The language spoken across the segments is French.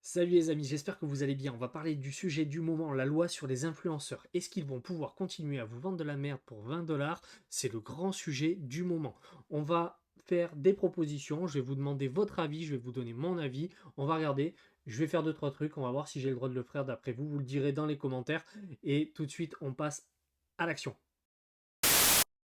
Salut les amis, j'espère que vous allez bien. On va parler du sujet du moment, la loi sur les influenceurs. Est-ce qu'ils vont pouvoir continuer à vous vendre de la merde pour 20 $? C'est le grand sujet du moment. On va faire des propositions, je vais vous demander votre avis, je vais vous donner mon avis. On va regarder, je vais faire deux, trois trucs, on va voir si j'ai le droit de le faire d'après vous. Vous le direz dans les commentaires. Et tout de suite, on passe à l'action.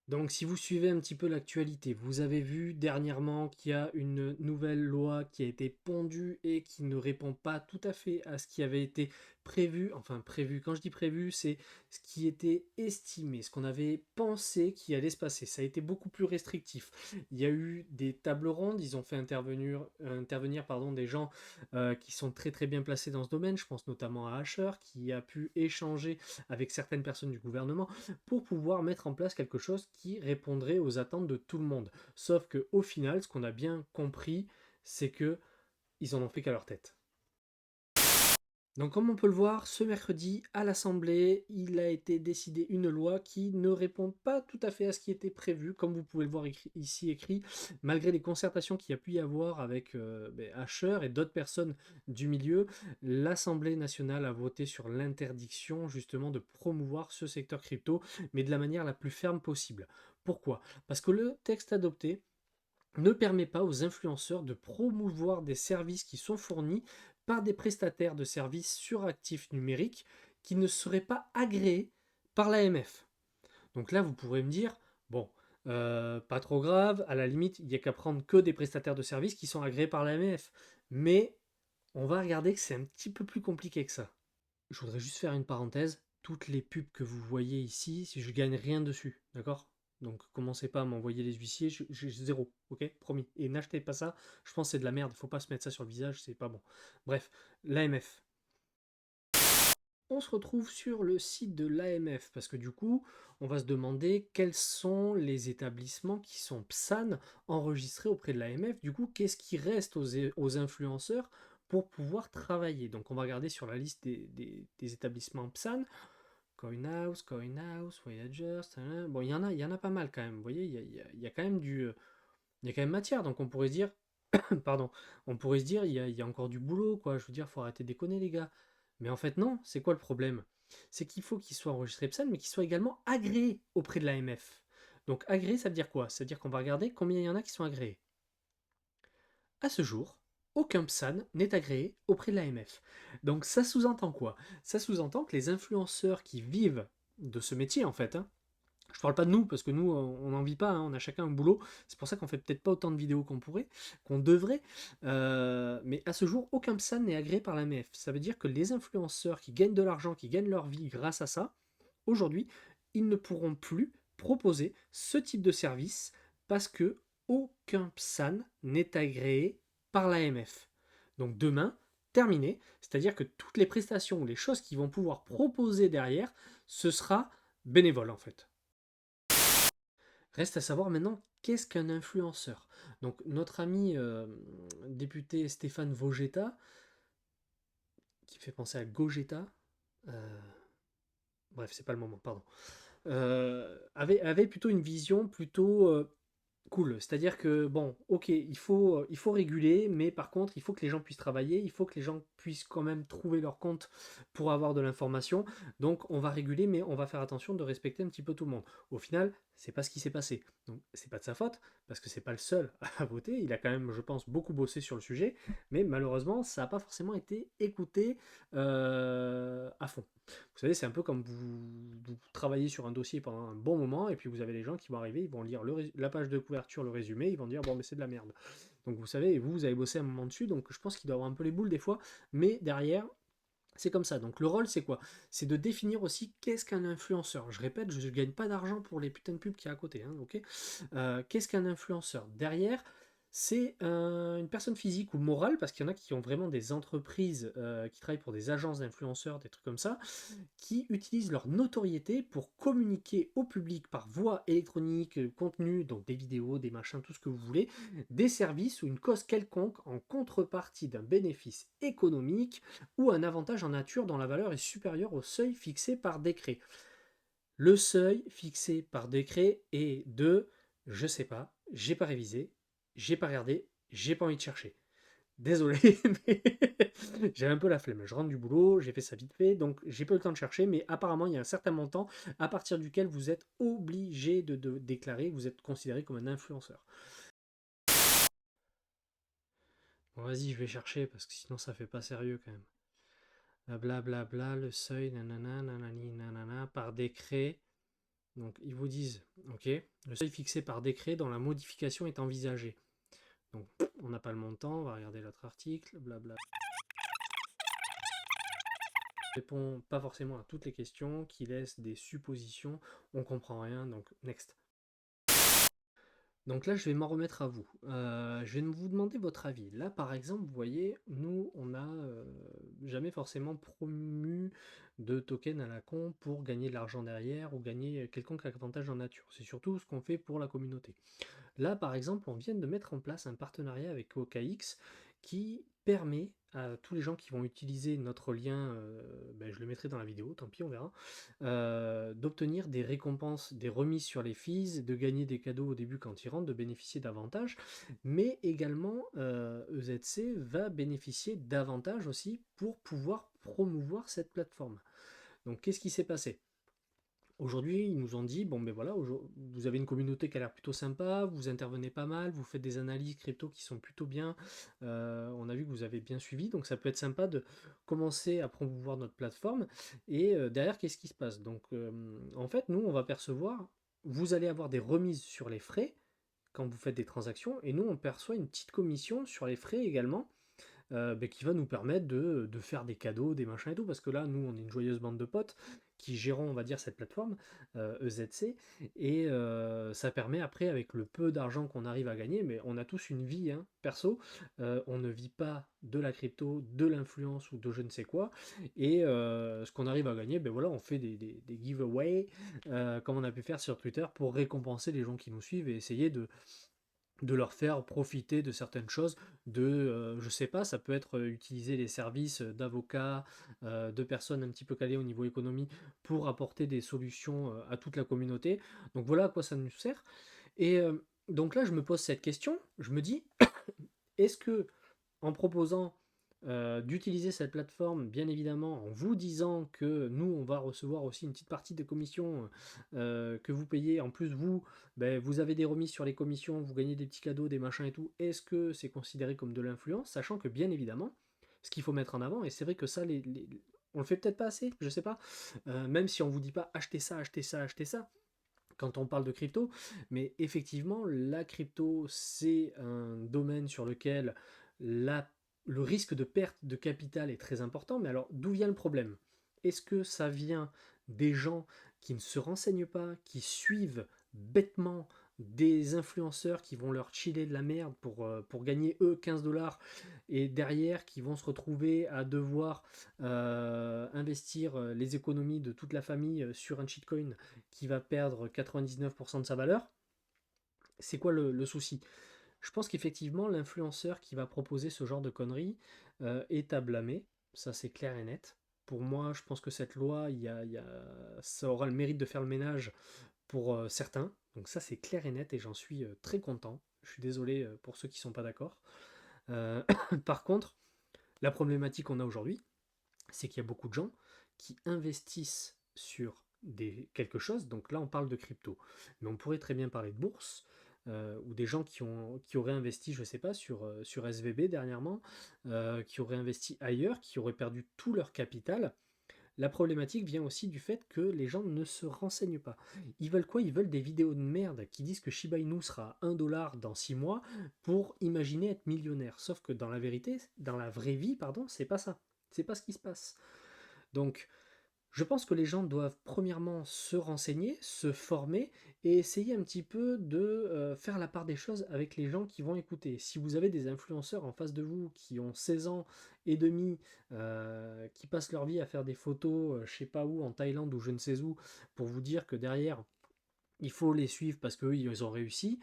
Donc, si vous suivez un petit peu l'actualité, vous avez vu dernièrement qu'il y a une nouvelle loi qui a été pondue et qui ne répond pas tout à fait à ce qui avait été prévu. Enfin, prévu, quand je dis prévu, c'est ce qui était estimé, ce qu'on avait pensé qui allait se passer. Ça a été beaucoup plus restrictif. Il y a eu des tables rondes, ils ont fait intervenir des gens qui sont très très bien placés dans ce domaine. Je pense notamment à Asher, qui a pu échanger avec certaines personnes du gouvernement pour pouvoir mettre en place quelque chose qui répondrait aux attentes de tout le monde. Sauf que au final, ce qu'on a bien compris, c'est que ils en ont fait qu'à leur tête. Donc comme on peut le voir, ce mercredi, à l'Assemblée, il a été décidé une loi qui ne répond pas tout à fait à ce qui était prévu, comme vous pouvez le voir ici écrit, malgré les concertations qu'il y a pu y avoir avec Asher et d'autres personnes du milieu, l'Assemblée nationale a voté sur l'interdiction justement de promouvoir ce secteur crypto, mais de la manière la plus ferme possible. Pourquoi? Parce que le texte adopté ne permet pas aux influenceurs de promouvoir des services qui sont fournis par des prestataires de services sur actifs numériques qui ne seraient pas agréés par l'AMF. Donc là, vous pourrez me dire, bon, pas trop grave, à la limite, il n'y a qu'à prendre que des prestataires de services qui sont agréés par l'AMF. Mais on va regarder que c'est un petit peu plus compliqué que ça. Je voudrais juste faire une parenthèse. Toutes les pubs que vous voyez ici, si je gagne rien dessus, d'accord? Donc commencez pas à m'envoyer les huissiers, j'ai zéro, ok? Promis. Et n'achetez pas ça, je pense que c'est de la merde, faut pas se mettre ça sur le visage, c'est pas bon. Bref, l'AMF. On se retrouve sur le site de l'AMF parce que du coup, on va se demander quels sont les établissements qui sont PSAN enregistrés auprès de l'AMF. Du coup, qu'est-ce qui reste aux influenceurs pour pouvoir travailler? Donc, on va regarder sur la liste des établissements PSAN. CoinHouse, Voyagers, bon, il y en a pas mal quand même. Vous voyez, il y a quand même il y a quand même matière. Donc, on pourrait se dire, pardon, on pourrait se dire, il y a encore du boulot, quoi. Je veux dire, faut arrêter de déconner, les gars. Mais en fait, non, c'est quoi le problème? C'est qu'il faut qu'il soit enregistré PSAN, mais qu'il soit également agréé auprès de l'AMF. Donc, agréé, ça veut dire quoi? Ça veut dire qu'on va regarder combien il y en a qui sont agréés. À ce jour, aucun PSAN n'est agréé auprès de l'AMF. Donc, ça sous-entend quoi? Ça sous-entend que les influenceurs qui vivent de ce métier, en fait, hein, je parle pas de nous, parce que nous, on n'en vit pas, hein, on a chacun un boulot. C'est pour ça qu'on fait peut-être pas autant de vidéos qu'on pourrait, qu'on devrait. Mais à ce jour, aucun PSAN n'est agréé par l'AMF. Ça veut dire que les influenceurs qui gagnent de l'argent, qui gagnent leur vie grâce à ça, aujourd'hui, ils ne pourront plus proposer ce type de service parce que aucun PSAN n'est agréé par l'AMF. Donc demain, terminé, c'est-à-dire que toutes les prestations ou les choses qu'ils vont pouvoir proposer derrière, ce sera bénévole en fait. Reste à savoir maintenant qu'est-ce qu'un influenceur. Donc notre ami député Stéphane Vogetta, qui fait penser à Gogeta, euh, bref, c'est pas le moment, pardon, avait plutôt une vision plutôt cool. C'est-à-dire que, bon, ok, il faut réguler, mais par contre, il faut que les gens puissent travailler, il faut que les gens puissent quand même trouver leur compte pour avoir de l'information. Donc, on va réguler, mais on va faire attention de respecter un petit peu tout le monde. Au final, c'est pas ce qui s'est passé. Donc, c'est pas de sa faute, parce que c'est pas le seul à voter. Il a quand même, je pense, beaucoup bossé sur le sujet, mais malheureusement, ça n'a pas forcément été écouté à fond. Vous savez, c'est un peu comme vous travaillez sur un dossier pendant un bon moment, et puis vous avez les gens qui vont arriver, ils vont lire la page de couverture, le résumé, ils vont dire bon, mais c'est de la merde. Donc vous savez, vous avez bossé un moment dessus, donc je pense qu'il doit avoir un peu les boules des fois, mais derrière, c'est comme ça. Donc le rôle, c'est quoi? C'est de définir aussi qu'est-ce qu'un influenceur. Je répète, je ne gagne pas d'argent pour les putains de pubs qu'il y a à côté, hein, ok? Qu'est-ce qu'un influenceur? Derrière, c'est une personne physique ou morale, parce qu'il y en a qui ont vraiment des entreprises qui travaillent pour des agences d'influenceurs, des trucs comme ça, qui utilisent leur notoriété pour communiquer au public par voie électronique, contenu, donc des vidéos, des machins, tout ce que vous voulez, des services ou une cause quelconque en contrepartie d'un bénéfice économique ou un avantage en nature dont la valeur est supérieure au seuil fixé par décret. Le seuil fixé par décret est de je sais pas, j'ai pas révisé, j'ai pas regardé, j'ai pas envie de chercher. Désolé, mais j'ai un peu la flemme. Je rentre du boulot, j'ai fait ça vite fait, donc j'ai pas eu le temps de chercher, mais apparemment, il y a un certain montant à partir duquel vous êtes obligé de déclarer que vous êtes considéré comme un influenceur. Bon, vas-y, je vais chercher parce que sinon ça fait pas sérieux quand même. Blablabla, le seuil, nanana, nanani, nanana, par décret. Donc ils vous disent, ok, le seuil fixé par décret dont la modification est envisagée. Donc on n'a pas le montant, on va regarder l'autre article, blabla. Répond pas forcément à toutes les questions, qui laisse des suppositions, on comprend rien, donc next. Donc là, je vais m'en remettre à vous. Je vais vous demander votre avis. Là, par exemple, vous voyez, nous, on n'a jamais forcément promu de token à la con pour gagner de l'argent derrière ou gagner quelconque avantage en nature. C'est surtout ce qu'on fait pour la communauté. Là, par exemple, on vient de mettre en place un partenariat avec OKX qui permet à tous les gens qui vont utiliser notre lien, ben, je le mettrai dans la vidéo, tant pis, on verra, d'obtenir des récompenses, des remises sur les fees, de gagner des cadeaux au début quand ils rentrent, de bénéficier d'avantages, mais également EZC va bénéficier d'avantages aussi pour pouvoir promouvoir cette plateforme. Donc qu'est-ce qui s'est passé? Aujourd'hui, ils nous ont dit, bon ben voilà, vous avez une communauté qui a l'air plutôt sympa, vous intervenez pas mal, vous faites des analyses crypto qui sont plutôt bien, on a vu que vous avez bien suivi, donc ça peut être sympa de commencer à promouvoir notre plateforme, et derrière, qu'est-ce qui se passe? Donc en fait, nous, on va percevoir, vous allez avoir des remises sur les frais quand vous faites des transactions, et nous, on perçoit une petite commission sur les frais également, ben, qui va nous permettre de faire des cadeaux, des machins et tout, parce que là, nous, on est une joyeuse bande de potes qui gérons, on va dire, cette plateforme, EZC, et ça permet après, avec le peu d'argent qu'on arrive à gagner, mais on a tous une vie, hein, perso, on ne vit pas de la crypto, de l'influence ou de je ne sais quoi, et ce qu'on arrive à gagner, ben voilà, on fait des giveaways, comme on a pu faire sur Twitter, pour récompenser les gens qui nous suivent et essayer de leur faire profiter de certaines choses, je sais pas, ça peut être utiliser les services d'avocats, de personnes un petit peu calées au niveau économie pour apporter des solutions à toute la communauté. Donc voilà à quoi ça nous sert. Et donc là, je me pose cette question, je me dis, est-ce que en proposant d'utiliser cette plateforme, bien évidemment, en vous disant que nous, on va recevoir aussi une petite partie des commissions que vous payez. En plus, vous, ben, vous avez des remises sur les commissions, vous gagnez des petits cadeaux, des machins et tout. Est-ce que c'est considéré comme de l'influence? Sachant que, bien évidemment, ce qu'il faut mettre en avant, et c'est vrai que ça, on le fait peut-être pas assez, je sais pas, même si on vous dit pas achetez ça, achetez ça, achetez ça, quand on parle de crypto, mais effectivement, la crypto, c'est un domaine sur lequel le risque de perte de capital est très important. Mais alors, d'où vient le problème? Est-ce que ça vient des gens qui ne se renseignent pas, qui suivent bêtement des influenceurs qui vont leur chiller de la merde pour gagner eux 15 dollars et derrière qui vont se retrouver à devoir investir les économies de toute la famille sur un shitcoin qui va perdre 99% de sa valeur? C'est quoi le souci? Je pense qu'effectivement, l'influenceur qui va proposer ce genre de conneries est à blâmer, ça c'est clair et net. Pour moi, je pense que cette loi, ça aura le mérite de faire le ménage pour certains. Donc ça c'est clair et net et j'en suis très content. Je suis désolé pour ceux qui ne sont pas d'accord. Euh, Par contre, la problématique qu'on a aujourd'hui, c'est qu'il y a beaucoup de gens qui investissent sur quelque chose, donc là on parle de crypto, mais on pourrait très bien parler de bourse, ou des gens qui auraient investi, je ne sais pas, sur SVB dernièrement, qui auraient investi ailleurs, qui auraient perdu tout leur capital. La problématique vient aussi du fait que les gens ne se renseignent pas. Ils veulent quoi? Ils veulent des vidéos de merde qui disent que Shiba Inu sera 1 dollar dans 6 mois pour imaginer être millionnaire. Sauf que dans la vérité, dans la vraie vie, pardon, c'est pas ça. C'est pas ce qui se passe. Donc, je pense que les gens doivent premièrement se renseigner, se former et essayer un petit peu de faire la part des choses avec les gens qui vont écouter. Si vous avez des influenceurs en face de vous qui ont 16 ans et demi, qui passent leur vie à faire des photos, je sais pas où, en Thaïlande ou je ne sais où, pour vous dire que derrière, il faut les suivre parce qu'eux, ils ont réussi,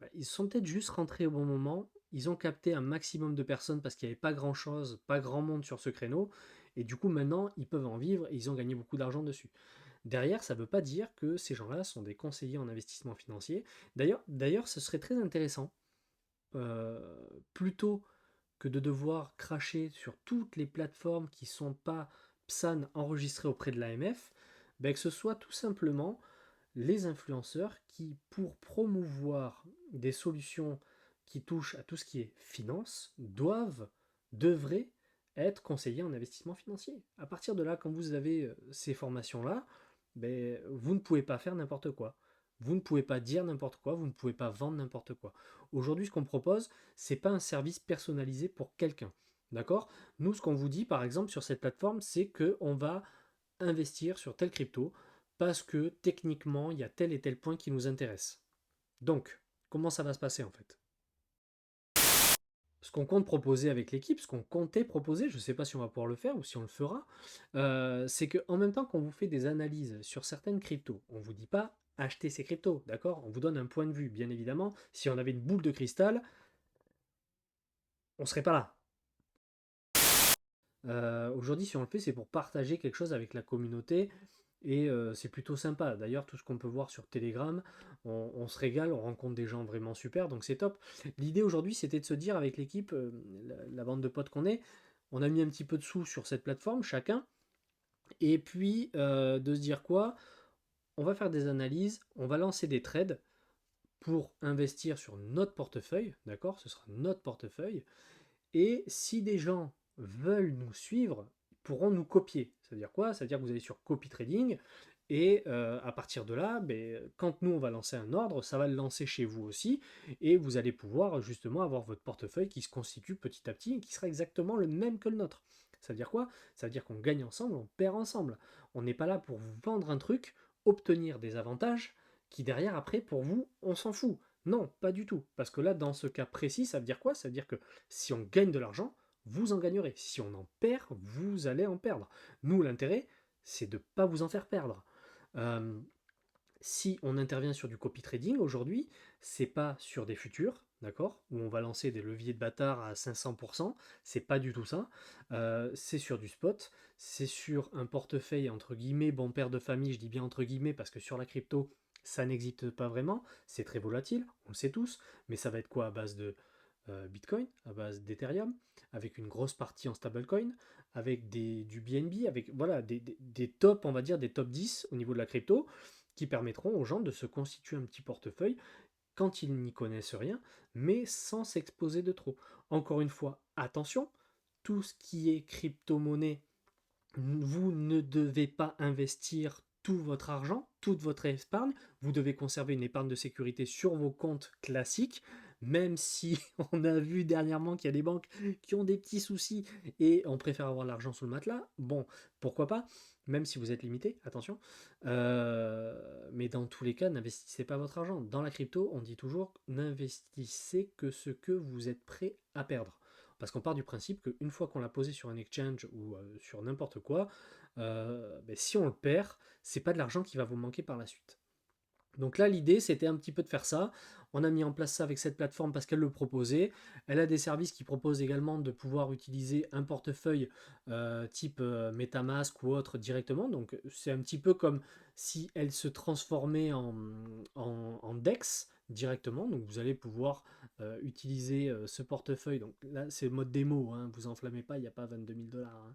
bah, ils sont peut-être juste rentrés au bon moment, ils ont capté un maximum de personnes parce qu'il n'y avait pas grand-chose, pas grand monde sur ce créneau, et du coup maintenant ils peuvent en vivre et ils ont gagné beaucoup d'argent dessus. Derrière, ça ne veut pas dire que ces gens-là sont des conseillers en investissement financier. D'ailleurs, ce serait très intéressant, plutôt que de devoir cracher sur toutes les plateformes qui ne sont pas PSAN enregistrées auprès de l'AMF, ben que ce soit tout simplement les influenceurs qui, pour promouvoir des solutions qui touchent à tout ce qui est finance, devraient être conseillers en investissement financier. À partir de là, quand vous avez ces formations-là, ben, vous ne pouvez pas faire n'importe quoi. Vous ne pouvez pas dire n'importe quoi, vous ne pouvez pas vendre n'importe quoi. Aujourd'hui, ce qu'on propose, c'est pas un service personnalisé pour quelqu'un. D'accord? Nous, ce qu'on vous dit, par exemple, sur cette plateforme, c'est qu'on va investir sur telle crypto parce que techniquement, il y a tel et tel point qui nous intéresse. Donc, comment ça va se passer en fait? Ce qu'on compte proposer avec l'équipe, ce qu'on comptait proposer, je ne sais pas si on va pouvoir le faire ou si on le fera, c'est qu'en même temps qu'on vous fait des analyses sur certaines cryptos, on ne vous dit pas acheter ces cryptos, d'accord? On vous donne un point de vue, bien évidemment. Si on avait une boule de cristal, on ne serait pas là. Aujourd'hui, si on le fait, c'est pour partager quelque chose avec la communauté et c'est plutôt sympa. D'ailleurs, tout ce qu'on peut voir sur Telegram, on se régale, on rencontre des gens vraiment super, donc c'est top. L'idée aujourd'hui, c'était de se dire avec l'équipe, la bande de potes qu'on est, on a mis un petit peu de sous sur cette plateforme, chacun, et puis de se dire quoi? On va faire des analyses, on va lancer des trades pour investir sur notre portefeuille, d'accord? Ce sera notre portefeuille. Et si des gens veulent nous suivre, ils pourront nous copier. Ça veut dire quoi? Ça veut dire que vous allez sur copy trading et à partir de là, ben, quand nous on va lancer un ordre, ça va le lancer chez vous aussi et vous allez pouvoir justement avoir votre portefeuille qui se constitue petit à petit et qui sera exactement le même que le nôtre. Ça veut dire quoi? Ça veut dire qu'on gagne ensemble, on perd ensemble. On n'est pas là pour vous vendre un truc, obtenir des avantages qui derrière après pour vous, on s'en fout. Non, pas du tout. Parce que là, dans ce cas précis, ça veut dire quoi? Ça veut dire que si on gagne de l'argent, vous en gagnerez. Si on en perd, vous allez en perdre. Nous, l'intérêt, c'est de ne pas vous en faire perdre. Euh, si on intervient sur du copy trading aujourd'hui, c'est pas sur des futurs, d'accord, où on va lancer des leviers de bâtard à 500%, c'est pas du tout ça. C'est sur du spot, c'est sur un portefeuille entre guillemets bon père de famille, je dis bien entre guillemets parce que sur la crypto, ça n'existe pas vraiment, c'est très volatile, on le sait tous, mais ça va être quoi à base de Bitcoin, à base d'Ethereum, avec une grosse partie en stablecoin, avec du BNB, avec voilà, des tops, on va dire, des top 10 au niveau de la crypto, qui permettront aux gens de se constituer un petit portefeuille quand ils n'y connaissent rien, mais sans s'exposer de trop. Encore une fois, attention, tout ce qui est crypto-monnaie, vous ne devez pas investir tout votre argent, toute votre épargne. Vous devez conserver une épargne de sécurité sur vos comptes classiques, même si on a vu dernièrement qu'il y a des banques qui ont des petits soucis et on préfère avoir l'argent sous le matelas. Bon, pourquoi pas, même si vous êtes limité, attention. Mais dans tous les cas, n'investissez pas votre argent. Dans la crypto, on dit toujours n'investissez que ce que vous êtes prêt à perdre. Parce qu'on part du principe qu'une fois qu'on l'a posé sur un exchange ou sur n'importe quoi, ben, si on le perd, c'est pas de l'argent qui va vous manquer par la suite. Donc là, l'idée, c'était un petit peu de faire ça. On a mis en place ça avec cette plateforme parce qu'elle le proposait. Elle a des services qui proposent également de pouvoir utiliser un portefeuille type MetaMask ou autre directement. Donc c'est un petit peu comme si elle se transformait en DEX directement. Donc vous allez pouvoir utiliser ce portefeuille. Donc là, c'est mode démo, hein, vous enflammez pas, il n'y a pas 22 000 dollars.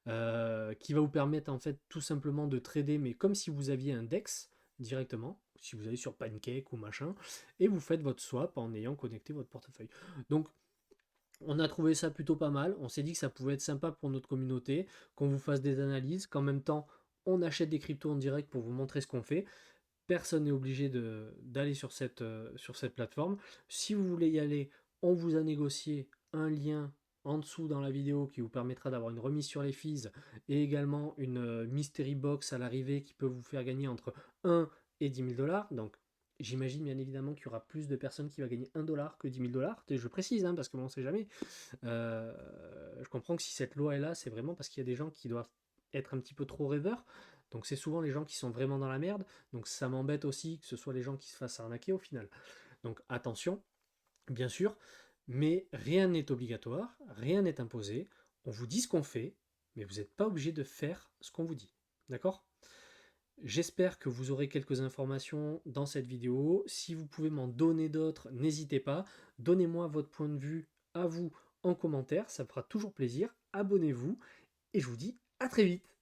Hein. Qui va vous permettre en fait tout simplement de trader, mais comme si vous aviez un DEX directement, si vous allez sur Pancake ou machin, et vous faites votre swap en ayant connecté votre portefeuille. Donc on a trouvé ça plutôt pas mal, on s'est dit que ça pouvait être sympa pour notre communauté, qu'on vous fasse des analyses, qu'en même temps on achète des cryptos en direct pour vous montrer ce qu'on fait. Personne n'est obligé d'aller sur cette plateforme. Si vous voulez y aller, on vous a négocié un lien en dessous dans la vidéo qui vous permettra d'avoir une remise sur les fees et également une mystery box à l'arrivée qui peut vous faire gagner entre 1 et 10 000 dollars. Donc j'imagine bien évidemment qu'il y aura plus de personnes qui vont gagner 1 dollar que 10 000 dollars. Je précise hein, parce que bon, on ne sait jamais. Euh, je comprends que si cette loi est là, c'est vraiment parce qu'il y a des gens qui doivent être un petit peu trop rêveurs. Donc c'est souvent les gens qui sont vraiment dans la merde. Donc ça m'embête aussi que ce soit les gens qui se fassent arnaquer au final. Donc attention, bien sûr, mais rien n'est obligatoire, rien n'est imposé. On vous dit ce qu'on fait, mais vous n'êtes pas obligé de faire ce qu'on vous dit. D'accord? J'espère que vous aurez quelques informations dans cette vidéo. Si vous pouvez m'en donner d'autres, n'hésitez pas. Donnez-moi votre point de vue à vous en commentaire, ça me fera toujours plaisir. Abonnez-vous et je vous dis à très vite.